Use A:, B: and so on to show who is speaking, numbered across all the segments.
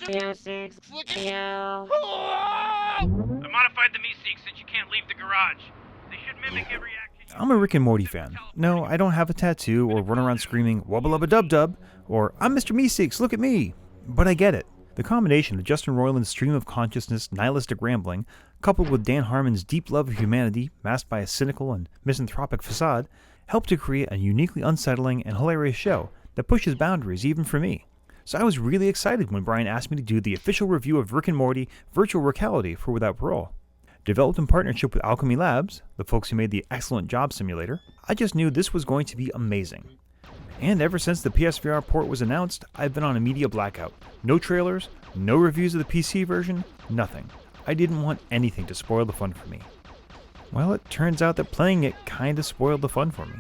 A: I modified the me-seek since you can't leave the garage. They should mimic every action.
B: I'm a Rick and Morty fan. No, I don't have a tattoo or run around screaming wubba-lubba-dub-dub or I'm Mr. Meeseeks, look at me. But I get it. The combination of Justin Roiland's stream of consciousness, nihilistic rambling, coupled with Dan Harmon's deep love of humanity masked by a cynical and misanthropic facade, helped to create a uniquely unsettling and hilarious show that pushes boundaries even for me. So I was really excited when Brian asked me to do the official review of Rick and Morty Virtual Rick-ality for Without Parole. Developed in partnership with Alchemy Labs, the folks who made the excellent Job Simulator, I just knew this was going to be amazing. And ever since the PSVR port was announced, I've been on a media blackout. No trailers, no reviews of the PC version, nothing. I didn't want anything to spoil the fun for me. Well, it turns out that playing it kinda spoiled the fun for me.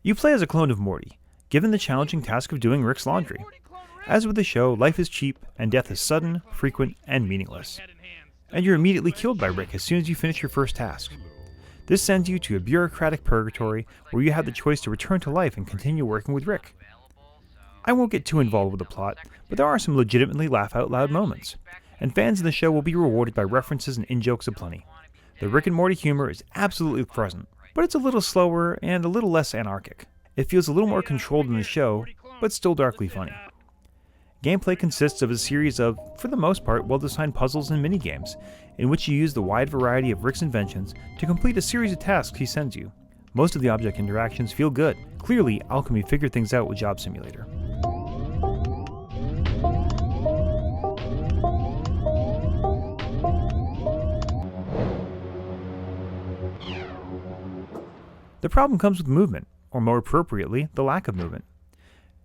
B: You play as a clone of Morty, given the challenging task of doing Rick's laundry. As with the show, life is cheap, and death is sudden, frequent, and meaningless. And you're immediately killed by Rick as soon as you finish your first task. This sends you to a bureaucratic purgatory where you have the choice to return to life and continue working with Rick. I won't get too involved with the plot, but there are some legitimately laugh-out-loud moments, and fans of the show will be rewarded by references and in-jokes aplenty. The Rick and Morty humor is absolutely present, but it's a little slower and a little less anarchic. It feels a little more controlled in the show, but still darkly funny. Gameplay consists of a series of, for the most part, well-designed puzzles and minigames, in which you use the wide variety of Rick's inventions to complete a series of tasks he sends you. Most of the object interactions feel good. Clearly, Alchemy figured things out with Job Simulator. The problem comes with movement, or more appropriately, the lack of movement.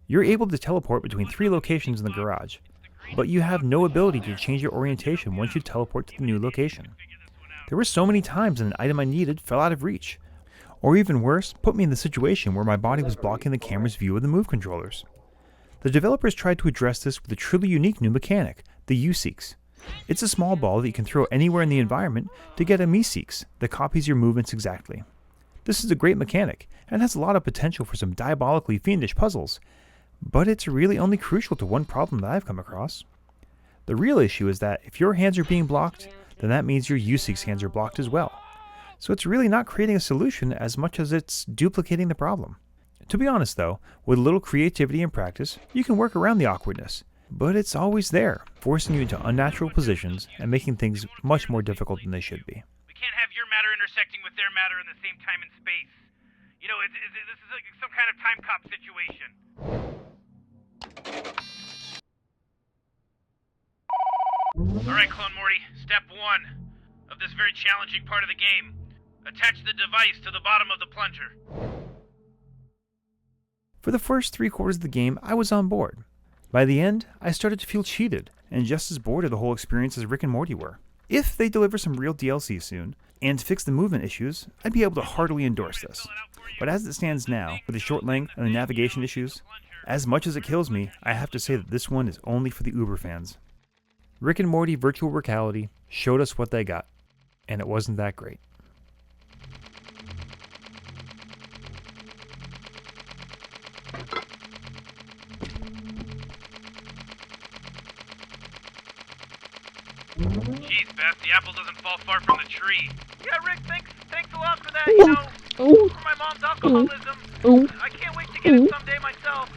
B: You're able to teleport between 3 locations in the garage, but you have no ability to change your orientation once you teleport to the new location. There were so many times an item I needed fell out of reach, or even worse, put me in the situation where my body was blocking the camera's view of the move controllers. The developers tried to address this with a truly unique new mechanic, the U-Seeks. It's a small ball that you can throw anywhere in the environment to get a Me-Seeks that copies your movements exactly. This is a great mechanic, and has a lot of potential for some diabolically fiendish puzzles, but it's really only crucial to one problem that I've come across. The real issue is that if your hands are being blocked, then that means your U-Seeks hands are blocked as well. So it's really not creating a solution as much as it's duplicating the problem. To be honest though, with a little creativity and practice, you can work around the awkwardness, but it's always there, forcing you into unnatural positions and making things much more difficult than they should be.
A: We can't have your matter intersecting with their matter in the same time and space. You know, this is like some kind of time cop situation. Alright, Clone Morty, step 1 of this very challenging part of the game. Attach the device to the bottom of the plunger.
B: For the first 3/4 of the game, I was on board. By the end, I started to feel cheated, and just as bored of the whole experience as Rick and Morty were. If they deliver some real DLC soon, and fix the movement issues, I'd be able to heartily endorse this. But as it stands now, with the short length and the navigation issues, as much as it kills me, I have to say that this one is only for the Uber fans. Rick and Morty Virtual Rick-ality showed us what they got, and it wasn't that great.
A: Jeez, Beth, the apple doesn't fall far from the tree. Yeah, Rick, thanks a lot for that, you know, for my mom's alcoholism. I can't wait to get it someday myself.